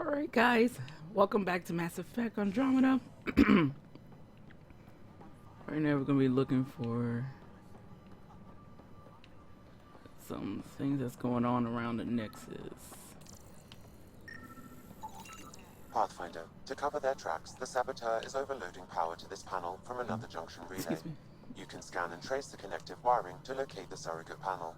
Alright guys, welcome back to Mass Effect Andromeda. Right now we're going to be looking for some things that's going on around the Nexus. Pathfinder, to cover their tracks, the saboteur is overloading power to this panel from another junction relay. Excuse me. You can scan and trace the connective wiring to locate the surrogate panel.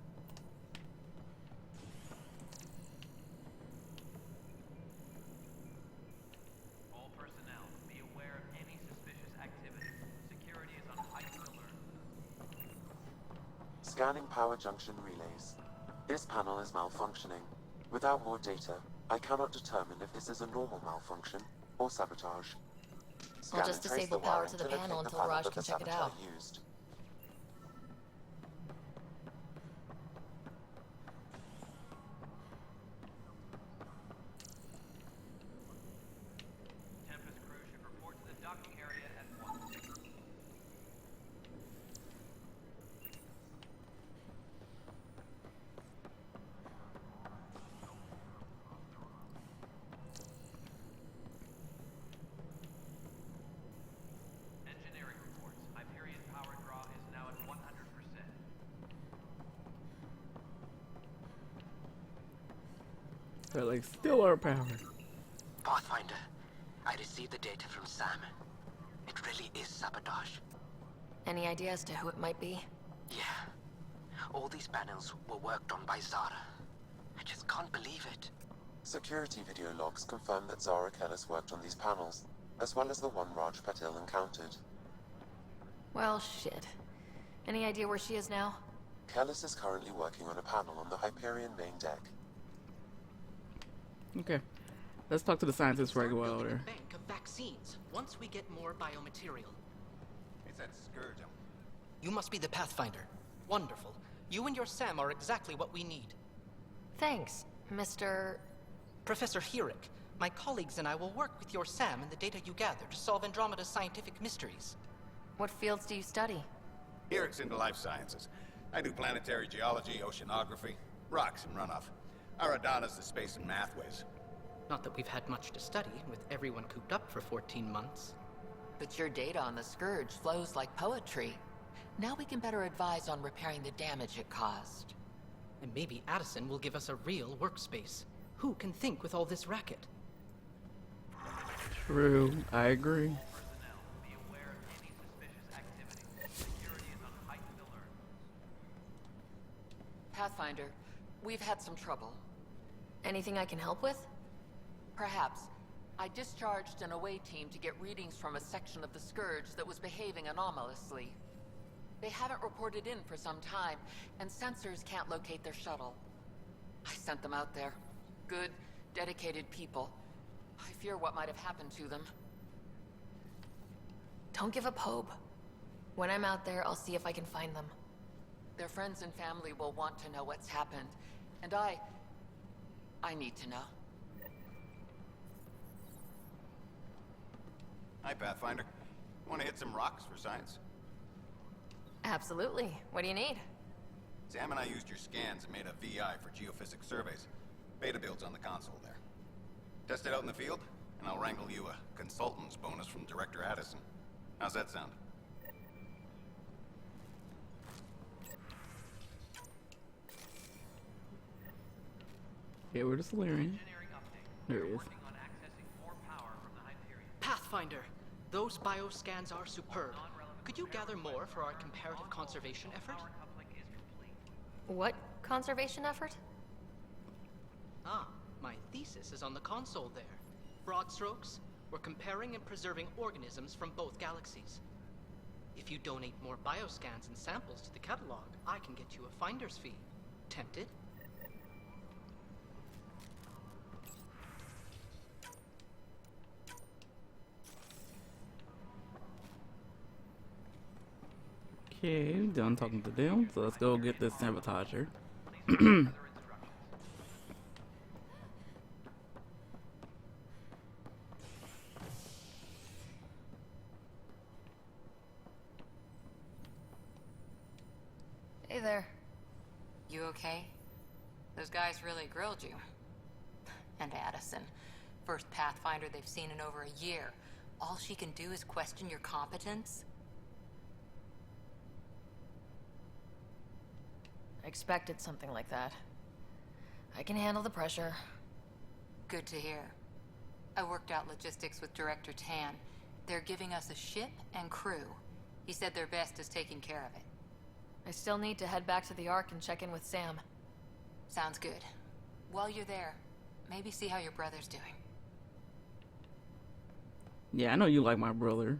All personnel, be aware of any suspicious activity. Security is on heightened alert. Scanning power junction relays. This panel is malfunctioning. Without more data, I cannot determine if this is a normal malfunction or sabotage. Scan I'll just and trace disable the power wiring to the locate panel until panel Raj that can the check it saboteur out. used. Tempest crew should report to the docking area at once. Engineering reports. Hyperion power draw is now at 100%. They're like still our power. Pathfinder, I received the data from Sam. It really is sabotage. Any idea as to who it might be? Yeah. All these panels were worked on by Zara. I just can't believe it. Security video logs confirm that Zara Kellis worked on these panels, as well as the one Raj Patil encountered. Well, shit. Any idea where she is now? Kellis is currently working on a panel on the Hyperion main deck. Okay, let's talk to the scientists right Start while building there. a bank of vaccines once we get more biomaterial. It's that scourge. You must be the Pathfinder. Wonderful. You and your Sam are exactly what we need. Thanks, Mr. Professor Hirik, my colleagues and I will work with your Sam and the data you gather to solve Andromeda's scientific mysteries. What fields do you study? Eric's into life sciences. I do planetary geology, oceanography, rocks and runoff. Aradana's the space and math whiz. Not that we've had much to study, with everyone cooped up for 14 months. But your data on the Scourge flows like poetry. Now we can better advise on repairing the damage it caused. And maybe Addison will give us a real workspace. Who can think with all this racket? True, I agree. Personnel, be aware of any suspicious activity. Security is on heightened alert. Pathfinder, we've had some trouble. Anything I can help with? Perhaps. I discharged an away team to get readings from a section of the Scourge that was behaving anomalously. They haven't reported in for some time, and sensors can't locate their shuttle. I sent them out there. Good, dedicated people. I fear what might have happened to them. Don't give up hope. When I'm out there, I'll see if I can find them. Their friends and family will want to know what's happened, and I need to know. Hi, Pathfinder. Want to hit some rocks for science? Absolutely. What do you need? Sam and I used your scans and made a VI for geophysics surveys. Beta builds on the console there. Test it out in the field, and I'll wrangle you a consultant's bonus from Director Addison. How's that sound? Yeah, we're the Solarian. Engineering update. There We're it is. working on accessing more power from the Hyperion. Pathfinder, those bioscans are superb. Could you gather more for our comparative conservation effort? Power coupling is complete. What conservation effort? Ah, my thesis is on the console there. Broad strokes, we're comparing and preserving organisms from both galaxies. If you donate more bioscans and samples to the catalog, I can get you a finder's fee. Tempted? Okay, done talking to them, so let's go get this sabotager. Other instructions. Hey there. You okay? Those guys really grilled you. And Addison. First Pathfinder they've seen in over a year. All she can do is question your competence? I expected something like that. I can handle the pressure. Good to hear. I worked out logistics with Director Tan. They're giving us a ship and crew. He said their best is taking care of it. I still need to head back to the Ark and check in with Sam. Sounds good. While you're there, maybe see how your brother's doing. Yeah, I know you like my brother.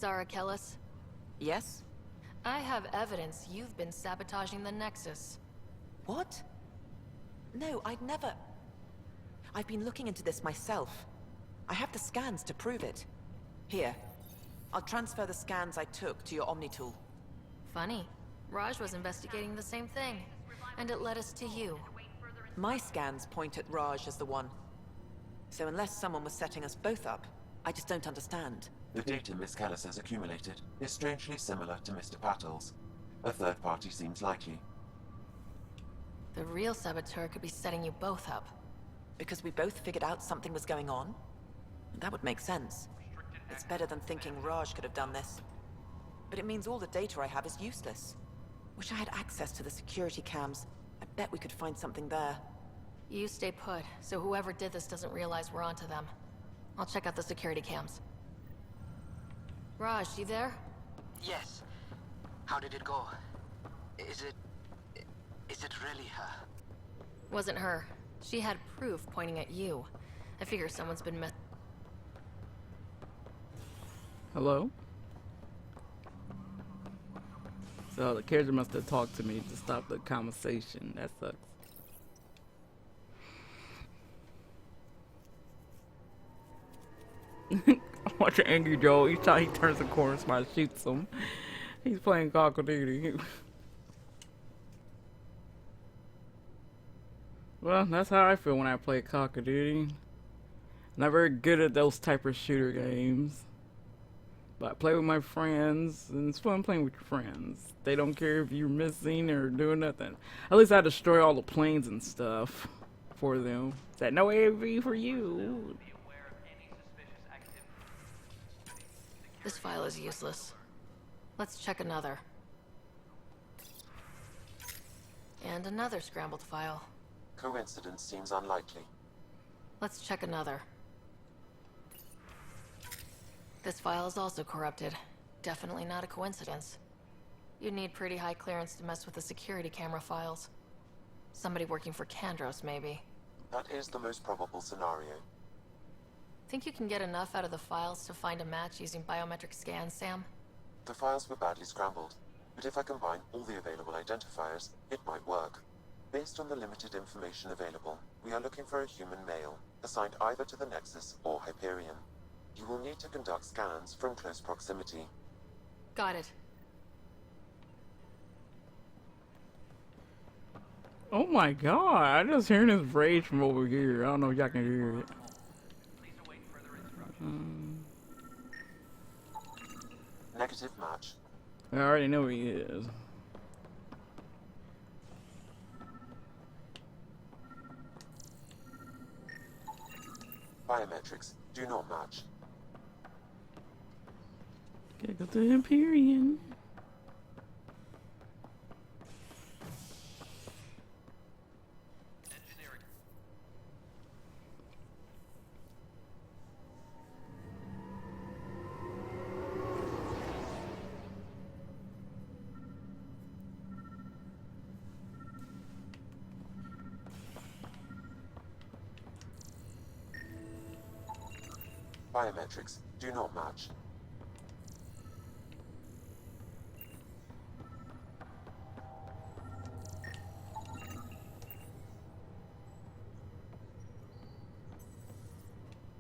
Zara Kellis, Yes? I have evidence you've been sabotaging the Nexus. What? No, I'd never... I've been looking into this myself. I have the scans to prove it. Here. I'll transfer the scans I took to your Omni tool. Funny. Raj was investigating the same thing, and it led us to you. My scans point at Raj as the one. So unless someone was setting us both up, I just don't understand. The data Miss Callis has accumulated is strangely similar to Mr. Patel's. A third party seems likely. The real saboteur could be setting you both up. Because we both figured out something was going on? That would make sense. It's better than thinking Raj could have done this. But it means all the data I have is useless. Wish I had access to the security cams. I bet we could find something there. You stay put, so whoever did this doesn't realize we're onto them. I'll check out the security cams. Raj, you there? Yes. How did it go? Is it really her? Wasn't her. She had proof pointing at you. I figure someone's been Hello? So the character must have talked to me to stop the conversation. That sucks. Watch Angry Joe. Each time he turns the corner, somebody shoots him. He's playing Call of Duty. Well, that's how I feel when I play Call of Duty. Not very good at those type of shooter games. But I play with my friends, and it's fun playing with your friends. They don't care if you're missing or doing nothing. At least I destroy all the planes and stuff for them. Is that no AV for you? This file is useless. Let's check another. And another scrambled file. Coincidence seems unlikely. Let's check another. This file is also corrupted. Definitely not a coincidence. You'd need pretty high clearance to mess with the security camera files. Somebody working for Kandros, maybe. That is the most probable scenario. Think you can get enough out of the files to find a match using biometric scans, Sam? The files were badly scrambled, but if I combine all the available identifiers, it might work. Based on the limited information available, we are looking for a human male, assigned either to the Nexus or Hyperion. You will need to conduct scans from close proximity. Got it. Oh my god, I just hearing his rage from over here. I don't know if y'all can hear it. Please await further instructions. Negative match. I already know he is. Biometrics do not match. Gotta go to Hyperion. Engineering. Biometrics do not match.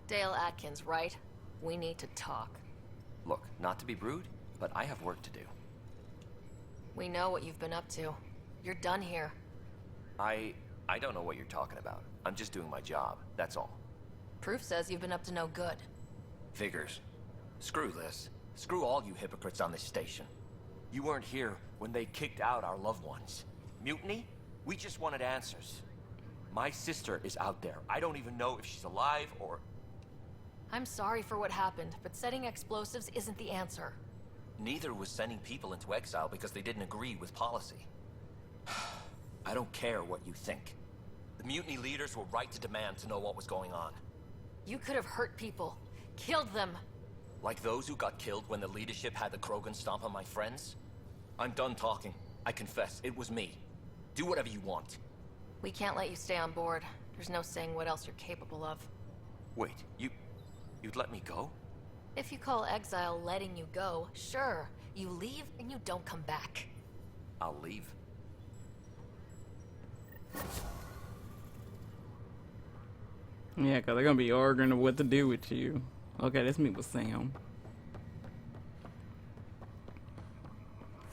Dale Atkins, right? We need to talk. Look, not to be rude, but I have work to do. We know what you've been up to. You're done here. I don't know what you're talking about. I'm just doing my job, that's all. Proof says you've been up to no good. Figures. Screw this. Screw all you hypocrites on this station. You weren't here when they kicked out our loved ones. Mutiny? We just wanted answers. My sister is out there. I don't even know if she's alive or... I'm sorry for what happened, but setting explosives isn't the answer. Neither was sending people into exile because they didn't agree with policy. I don't care what you think. The mutiny leaders were right to demand to know what was going on. You could have hurt people. Killed them. Like those who got killed when the leadership had the Krogan stomp on my friends? I'm done talking. I confess, it was me. Do whatever you want. We can't let you stay on board. There's no saying what else you're capable of. Wait, you'd let me go? If you call exile letting you go, sure. You leave and you don't come back. I'll leave. Yeah, because they're going to be arguing what to do with you. Okay, let's meet with Sam.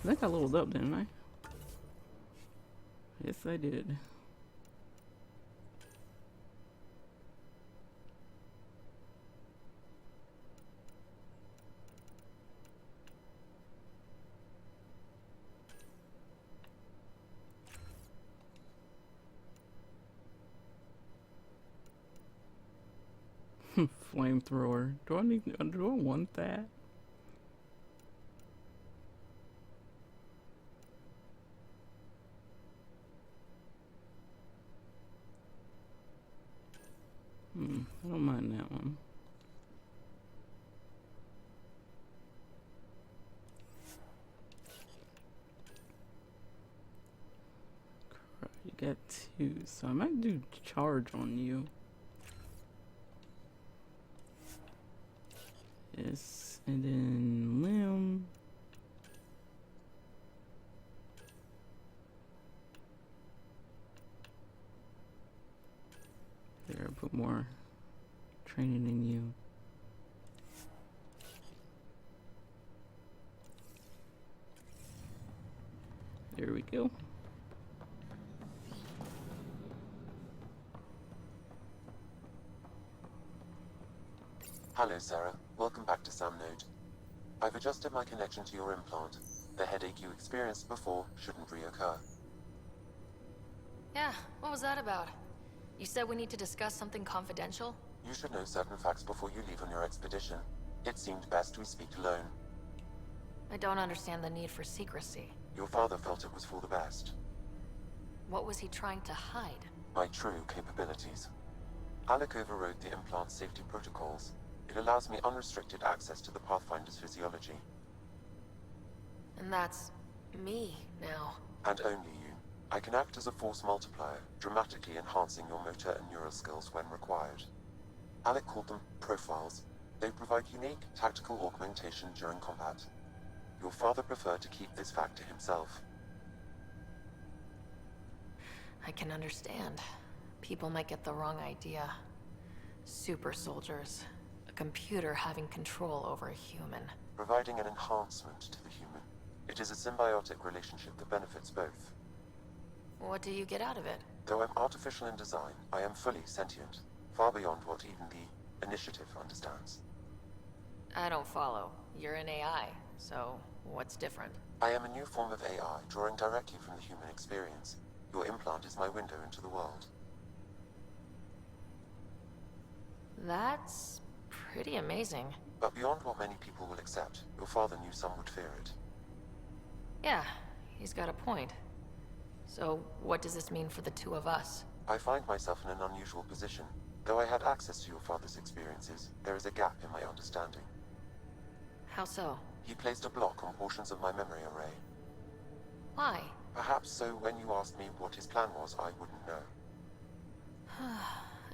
I think I leveled up, didn't I? Yes, I did. Flamethrower. Do I want that? I don't mind that one. Crap, you got 2, so I might do charge on you. Yes, and then limb. There, put more training in you. There we go. Hello, Sarah. Welcome back to Sam Node. I've adjusted my connection to your implant. The headache you experienced before shouldn't reoccur. Yeah, what was that about? You said we need to discuss something confidential? You should know certain facts before you leave on your expedition. It seemed best we speak alone. I don't understand the need for secrecy. Your father felt it was for the best. What was he trying to hide? My true capabilities. Alec overrode the implant's safety protocols. It allows me unrestricted access to the Pathfinder's physiology. And that's... me, now. And only you. I can act as a force multiplier, dramatically enhancing your motor and neural skills when required. Alec called them profiles. They provide unique tactical augmentation during combat. Your father preferred to keep this fact to himself. I can understand. People might get the wrong idea. Super soldiers. A computer having control over a human. Providing an enhancement to the human. It is a symbiotic relationship that benefits both. What do you get out of it? Though I'm artificial in design, I am fully sentient. Far beyond what even the Initiative understands. I don't follow. You're an AI, so what's different? I am a new form of AI, drawing directly from the human experience. Your implant is my window into the world. That's pretty amazing. But beyond what many people will accept, your father knew some would fear it. Yeah, he's got a point. So, what does this mean for the two of us? I find myself in an unusual position. Though I had access to your father's experiences, there is a gap in my understanding. How so? He placed a block on portions of my memory array. Why? Perhaps so when you asked me what his plan was, I wouldn't know.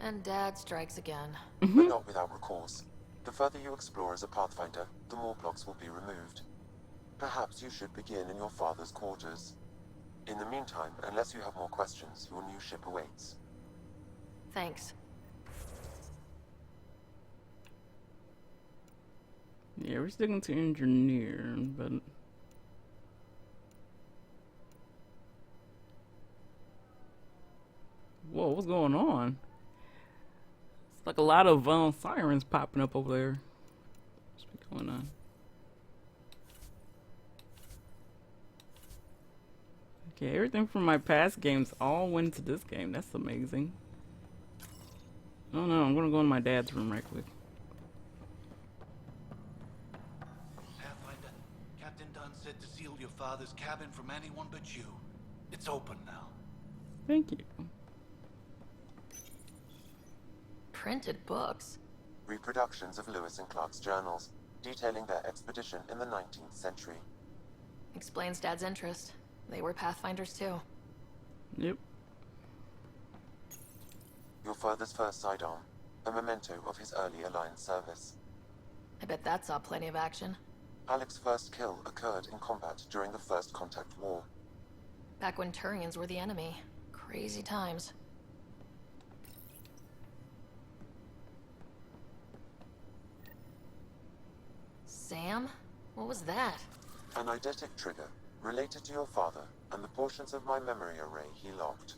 And Dad strikes again. But not without recourse. The further you explore as a Pathfinder, the more blocks will be removed. Perhaps you should begin in your father's quarters. In the meantime, unless you have more questions, your new ship awaits. Thanks. Yeah, we're sticking to engineer, but whoa, what's going on? It's like a lot of sirens popping up over there. What's been going on? Okay, everything from my past games all went into this game. That's amazing. Oh no, I'm gonna go in my dad's room right quick. Pathfinder, Captain Dunn said to seal your father's cabin from anyone but you. It's open now. Thank you. Printed books. Reproductions of Lewis and Clark's journals, detailing their expedition in the 19th century. Explains Dad's interest. They were Pathfinders too. Yep. Your father's first sidearm, a memento of his early Alliance service. I bet that saw plenty of action. Alec's first kill occurred in combat during the First Contact War. Back when Turians were the enemy. Crazy times. Sam? What was that? An eidetic trigger, related to your father and the portions of my memory array he locked.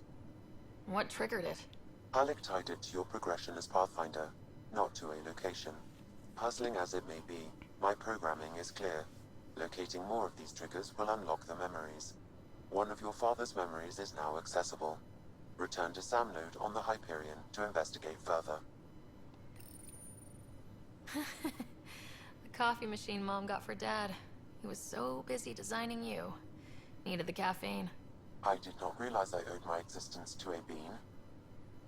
What triggered it? Alec tied it to your progression as Pathfinder, not to a location. Puzzling as it may be, my programming is clear. Locating more of these triggers will unlock the memories. One of your father's memories is now accessible. Return to Sam Node on the Hyperion to investigate further. The coffee machine Mom got for Dad. He was so busy designing you. Needed the caffeine. I did not realize I owed my existence to a bean.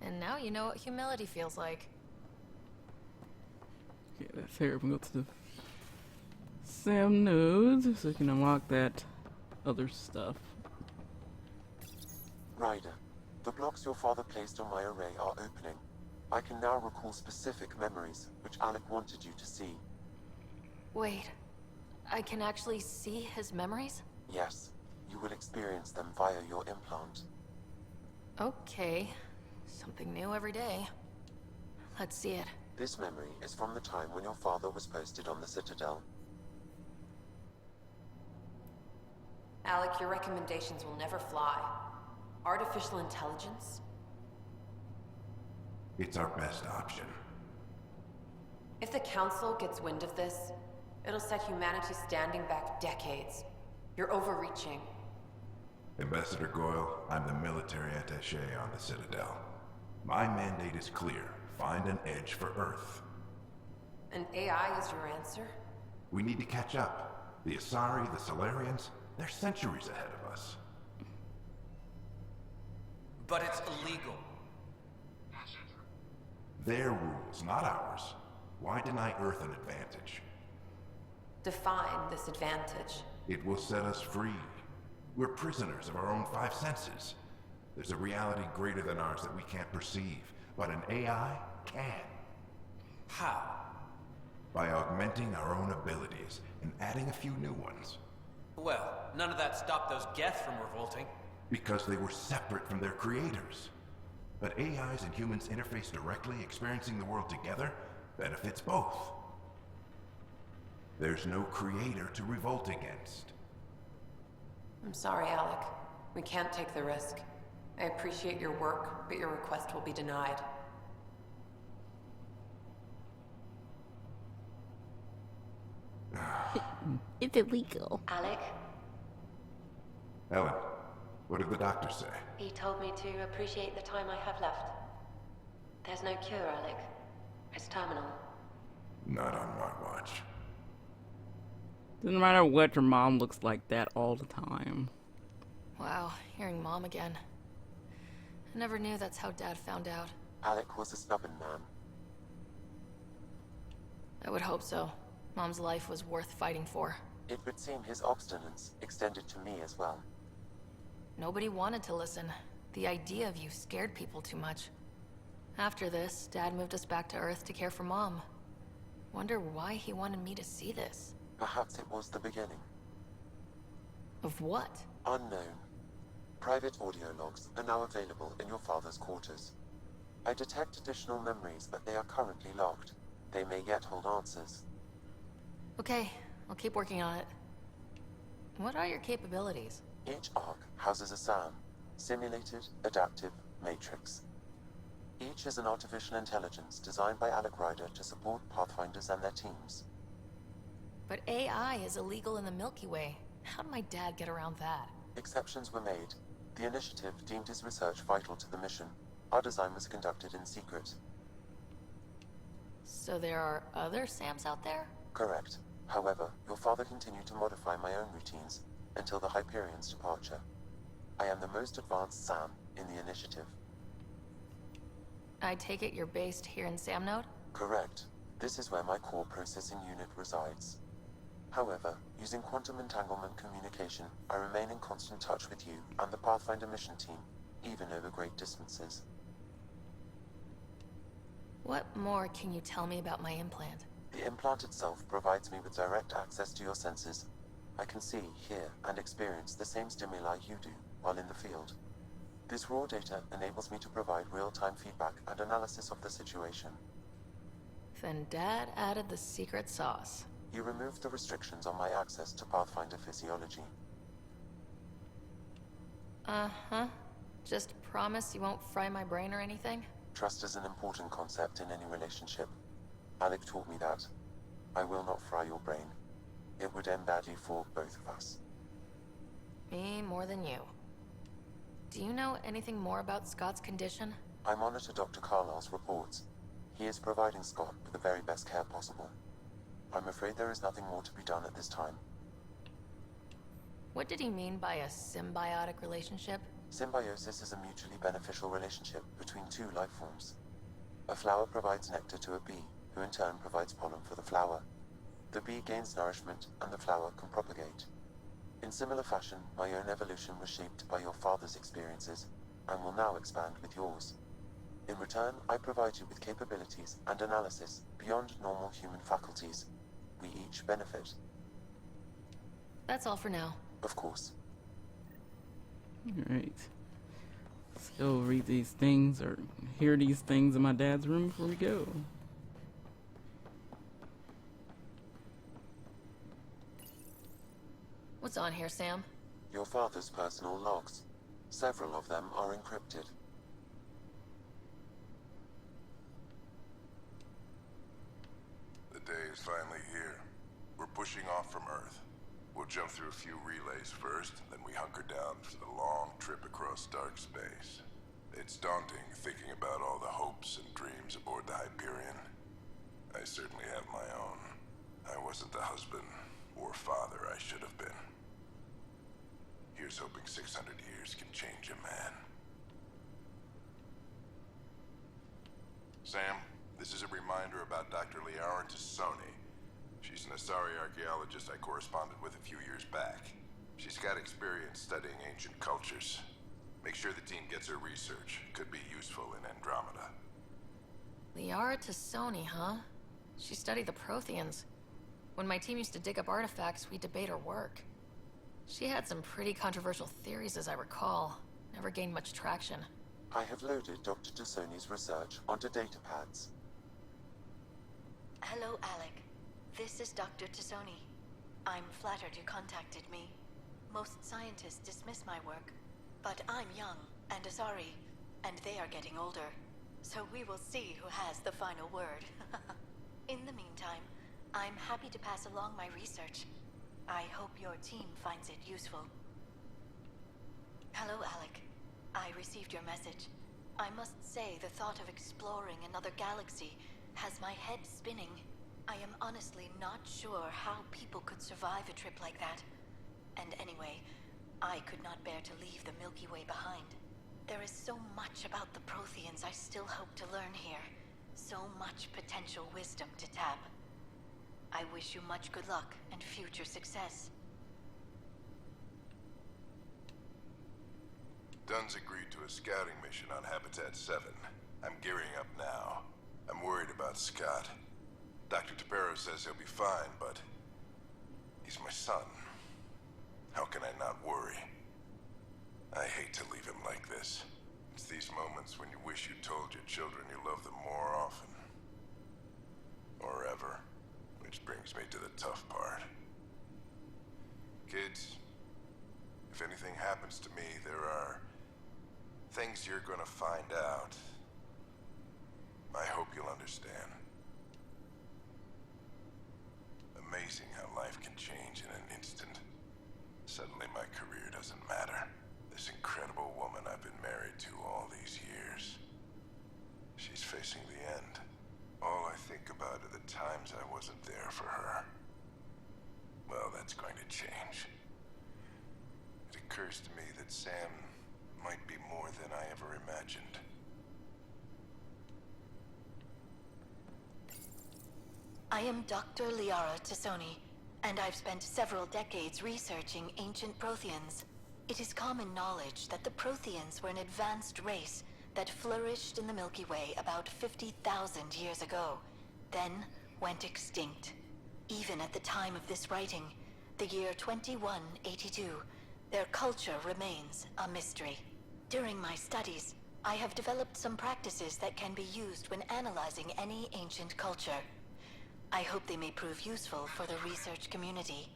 And now you know what humility feels like. Okay, let's hurry up and go to the Sam nodes so we can unlock that other stuff. Ryder, the blocks your father placed on my array are opening. I can now recall specific memories, which Alec wanted you to see. Wait, I can actually see his memories? Yes, you will experience them via your implant. Okay, something new every day. Let's see it. This memory is from the time when your father was posted on the Citadel. Alec, your recommendations will never fly. Artificial intelligence? It's our best option. If the Council gets wind of this, it'll set humanity standing back decades. You're overreaching. Ambassador Goyle, I'm the military attaché on the Citadel. My mandate is clear. Find an edge for Earth. And AI is your answer? We need to catch up. The Asari, the Solarians, they're centuries ahead of us. But it's illegal. Their rules, not ours. Why deny Earth an advantage? Define this advantage. It will set us free. We're prisoners of our own five senses. There's a reality greater than ours that we can't perceive, but an AI can. How? By augmenting our own abilities and adding a few new ones. Well, none of that stopped those Geth from revolting. Because they were separate from their creators. But AIs and humans interface directly, experiencing the world together, benefits both. There's no creator to revolt against. I'm sorry, Alec. We can't take the risk. I appreciate your work, but your request will be denied. It's illegal. Alec, Ellen, what did the doctor say? he told me to appreciate the time I have left. There's no cure, Alec. It's terminal. Not on my watch. Doesn't matter what, your mom looks like that all the time. Wow, hearing Mom again. I never knew that's how Dad found out. Alec was a stubborn man. I would hope so. Mom's life was worth fighting for. It would seem his obstinance extended to me as well. Nobody wanted to listen. The idea of you scared people too much. After this, Dad moved us back to Earth to care for Mom. Wonder why he wanted me to see this. Perhaps it was the beginning. Of what? Unknown. Private audio logs are now available in your father's quarters. I detect additional memories, but they are currently locked. They may yet hold answers. Okay, I'll keep working on it. What are your capabilities? Each arc houses a SAM, Simulated Adaptive Matrix. Each is an artificial intelligence designed by Alec Ryder to support Pathfinders and their teams. But AI is illegal in the Milky Way. How'd my dad get around that? Exceptions were made. The initiative deemed his research vital to the mission. Our design was conducted in secret. So there are other SAMs out there? Correct. However, your father continued to modify my own routines until the Hyperion's departure. I am the most advanced SAM in the initiative. I take it you're based here in Samnode? Correct. This is where my core processing unit resides. However, using quantum entanglement communication, I remain in constant touch with you and the Pathfinder mission team, even over great distances. What more can you tell me about my implant? The implant itself provides me with direct access to your senses. I can see, hear, and experience the same stimuli you do while in the field. This raw data enables me to provide real-time feedback and analysis of the situation. Then Dad added the secret sauce. You removed the restrictions on my access to Pathfinder physiology. Uh-huh. Just promise you won't fry my brain or anything? Trust is an important concept in any relationship. Alec taught me that. I will not fry your brain. It would end badly for both of us. Me more than you. Do you know anything more about Scott's condition? I monitor Dr. Carlisle's reports. He is providing Scott with the very best care possible. I'm afraid there is nothing more to be done at this time. What did he mean by a symbiotic relationship? Symbiosis is a mutually beneficial relationship between two life forms. A flower provides nectar to a bee, who in turn provides pollen for the flower. The bee gains nourishment, and the flower can propagate. In similar fashion, my own evolution was shaped by your father's experiences, and will now expand with yours. In return, I provide you with capabilities and analysis beyond normal human faculties. We each benefit. That's all for now. Of course. Alright. Let's go read these things or hear these things in my dad's room before we go. What's on here, Sam? Your father's personal logs. Several of them are encrypted. The day is finally here. We're pushing off from Earth. We'll jump through a few relays first, then we hunker down for the long trip across dark space. It's daunting thinking about all the hopes and dreams aboard the Hyperion. I certainly have my own. I wasn't the husband or father I should have been. Here's hoping 600 years can change a man. Sam, this is a reminder about Dr. Rie and Rika. She's an Asari archaeologist I corresponded with a few years back. She's got experience studying ancient cultures. Make sure the team gets her research. Could be useful in Andromeda. Liara Tassoni, huh? She studied the Protheans. When my team used to dig up artifacts, we'd debate her work. She had some pretty controversial theories, as I recall. Never gained much traction. I have loaded Dr. Tassoni's research onto datapads. Hello, Alec. This is Dr. Tassoni. I'm flattered you contacted me. Most scientists dismiss my work, but I'm young and Asari, and they are getting older. So we will see who has the final word. In the meantime, I'm happy to pass along my research. I hope your team finds it useful. Hello, Alec. I received your message. I must say the thought of exploring another galaxy has my head spinning. I am honestly not sure how people could survive a trip like that. And anyway, I could not bear to leave the Milky Way behind. There is so much about the Protheans I still hope to learn here. So much potential wisdom to tap. I wish you much good luck and future success. Dunn's agreed to a scouting mission on Habitat 7. I'm gearing up now. I'm worried about Scott. Dr. Tapero says he'll be fine, but he's my son. How can I not worry? I hate to leave him like this. It's these moments when you wish you told your children you love them more often. Or ever. Which brings me to the tough part. Kids, if anything happens to me, there are things you're gonna find out. I hope you'll understand. Amazing how life can change in an instant. Suddenly my career doesn't matter. This incredible woman I've been married to all these years, she's facing the end. All I think about are the times I wasn't there for her. Well, that's going to change. It occurs to me that Sam might be more than I ever imagined. I am Dr. Liara Tassoni, and I've spent several decades researching ancient Protheans. It is common knowledge that the Protheans were an advanced race that flourished in the Milky Way about 50,000 years ago, then went extinct. Even at the time of this writing, the year 2182, their culture remains a mystery. During my studies, I have developed some practices that can be used when analyzing any ancient culture. I hope they may prove useful for the research community.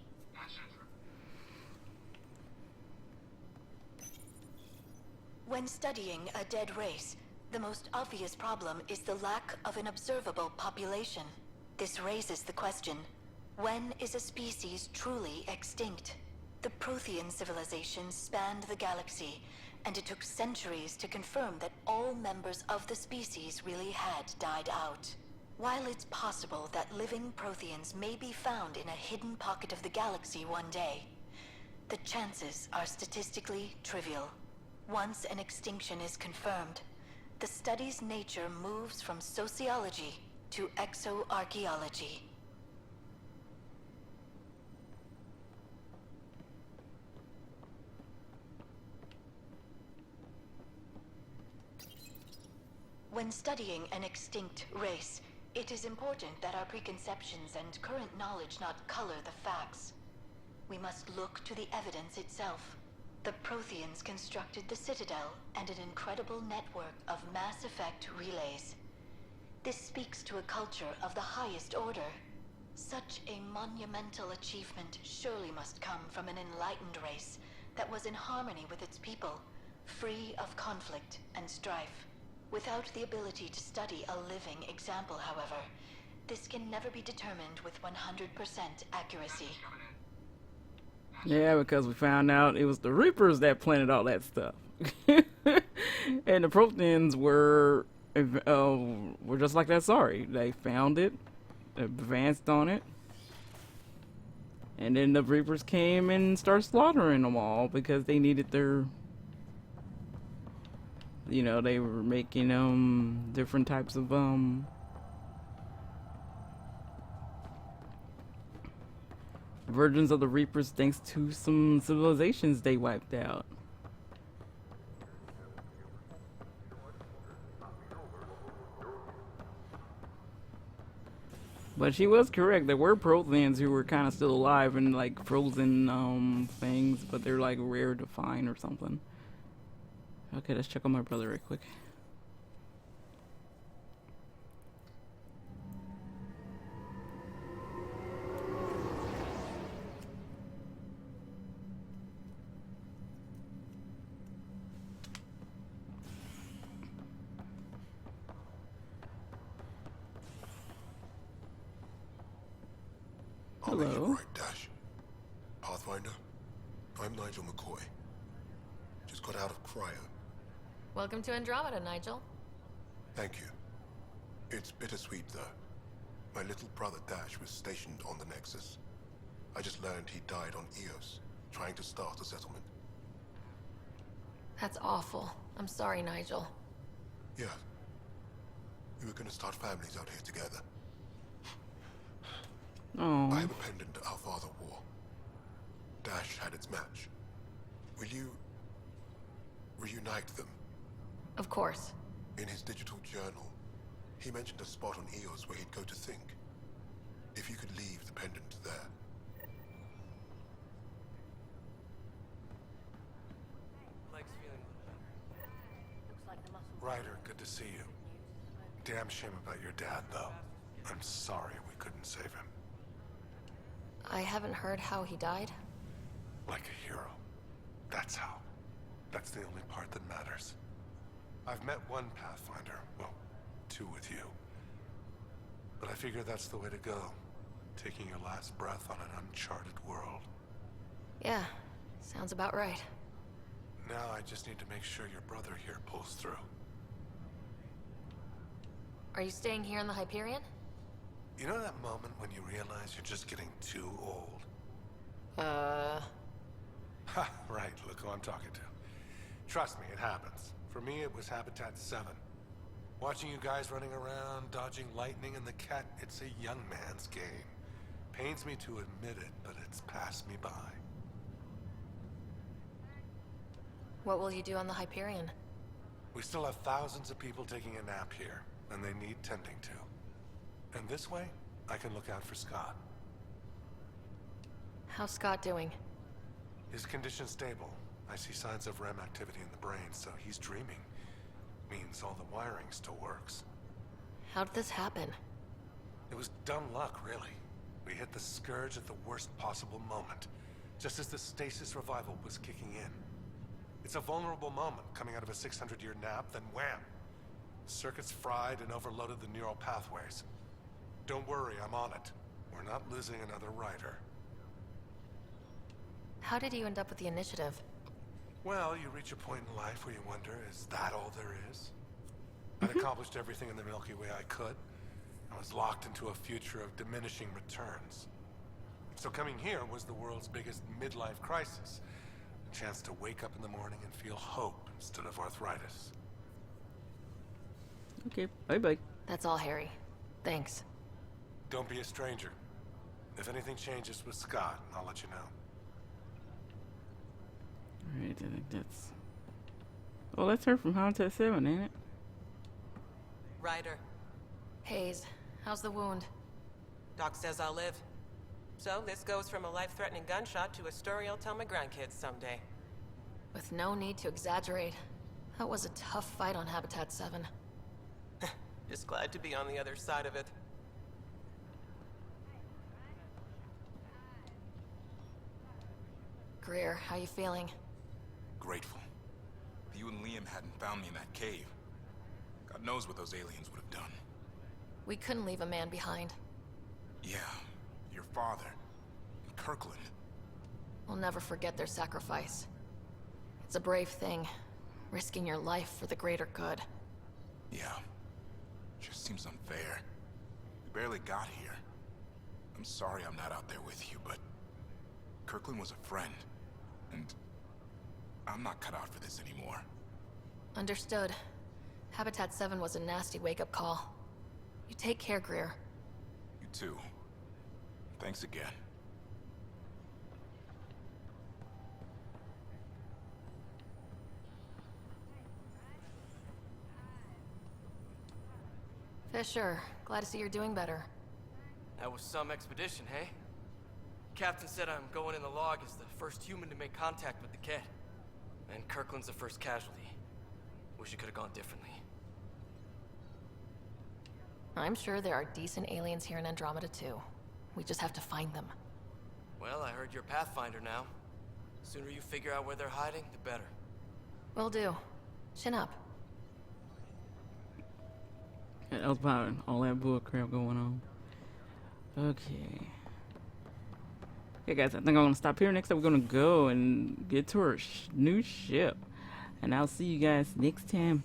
When studying a dead race, the most obvious problem is the lack of an observable population. This raises the question, when is a species truly extinct? The Prothean civilization spanned the galaxy, and it took centuries to confirm that all members of the species really had died out. While it's possible that living Protheans may be found in a hidden pocket of the galaxy one day, the chances are statistically trivial. Once an extinction is confirmed, the study's nature moves from sociology to exoarchaeology. When studying an extinct race, it is important that our preconceptions and current knowledge not color the facts. We must look to the evidence itself. The Protheans constructed the Citadel and an incredible network of mass effect relays. This speaks to a culture of the highest order. Such a monumental achievement surely must come from an enlightened race that was in harmony with its people, free of conflict and strife. Without the ability to study a living example, however, this can never be determined with 100% accuracy. Yeah, because we found out it was the Reapers that planted all that stuff. And the Protheans were just like that. Sorry, they found it, advanced on it, and then the Reapers came and started slaughtering them all because they needed their, you know, they were making different types of versions of the Reapers thanks to some civilizations they wiped out. But she was correct. There were Protheans who were kind of still alive and like frozen things, but they're like rare to find or something. Okay, let's check on my brother right quick. I'll make it Hello. right, Dash. Pathfinder, I'm Nigel McCoy. Just got out of cryo. Welcome to Andromeda, Nigel. Thank you. It's bittersweet, though. My little brother Dash was stationed on the Nexus. I just learned he died on Eos, trying to start a settlement. That's awful. I'm sorry, Nigel. Yeah. We were gonna start families out here together. Oh. I have a pendant our father wore. Dash had its match. Will you reunite them? Of course. In his digital journal, he mentioned a spot on Eos where he'd go to think. If you could leave the pendant there. Ryder, good to see you. Damn shame about your dad, though. I'm sorry we couldn't save him. I haven't heard how he died. Like a hero. That's how. That's the only part that matters. I've met one Pathfinder, well, 2 with you. But I figure that's the way to go. Taking your last breath on an uncharted world. Yeah, sounds about right. Now I just need to make sure your brother here pulls through. Are you staying here in the Hyperion? You know that moment when you realize you're just getting too old? Ha, right, look who I'm talking to. Trust me, it happens. For me, it was Habitat 7. Watching you guys running around, dodging lightning and the cat, it's a young man's game. Pains me to admit it, but it's passed me by. What will you do on the Hyperion? We still have thousands of people taking a nap here, and they need tending to. And this way, I can look out for Scott. How's Scott doing? His condition's stable. I see signs of REM activity in the brain, so he's dreaming. Means all the wiring still works. How'd this happen? It was dumb luck, really. We hit the Scourge at the worst possible moment, just as the stasis revival was kicking in. It's a vulnerable moment, coming out of a 600-year nap, then wham! Circuits fried and overloaded the neural pathways. Don't worry, I'm on it. We're not losing another rider. How did you end up with the initiative? Well, you reach a point in life where you wonder, is that all there is? I'd accomplished everything in the Milky Way I could. I was locked into a future of diminishing returns. So coming here was the world's biggest midlife crisis. A chance to wake up in the morning and feel hope instead of arthritis. Okay, bye-bye. That's all, Harry. Thanks. Don't be a stranger. If anything changes with Scott, I'll let you know. Alright, I think that's... Well, let's hear from Habitat 7, ain't it? Ryder. Hayes, how's the wound? Doc says I'll live. So this goes from a life-threatening gunshot to a story I'll tell my grandkids someday. With no need to exaggerate. That was a tough fight on Habitat 7. Just glad to be on the other side of it. Greer, how you feeling? Grateful. If you and Liam hadn't found me in that cave, God knows what those aliens would have done. We couldn't leave a man behind. Yeah, your father, and Kirkland. We'll never forget their sacrifice. It's a brave thing, risking your life for the greater good. Yeah, just seems unfair. We barely got here. I'm sorry I'm not out there with you, but Kirkland was a friend, and I'm not cut out for this anymore. Understood. Habitat 7 was a nasty wake-up call. You take care, Greer. You too. Thanks again. Fisher, glad to see you're doing better. That was some expedition, hey? Captain said I'm going in the log as the first human to make contact with the kid. And Kirkland's the first casualty. Wish it could have gone differently. I'm sure there are decent aliens here in Andromeda too. We just have to find them. Well, I heard you're Pathfinder now. Sooner you figure out where they're hiding, the better. Will do. Chin up. That was about all that bull crap going on. Okay. Okay, guys, I think I'm going to stop here. Next up, we're going to go and get to our new ship. And I'll see you guys next time.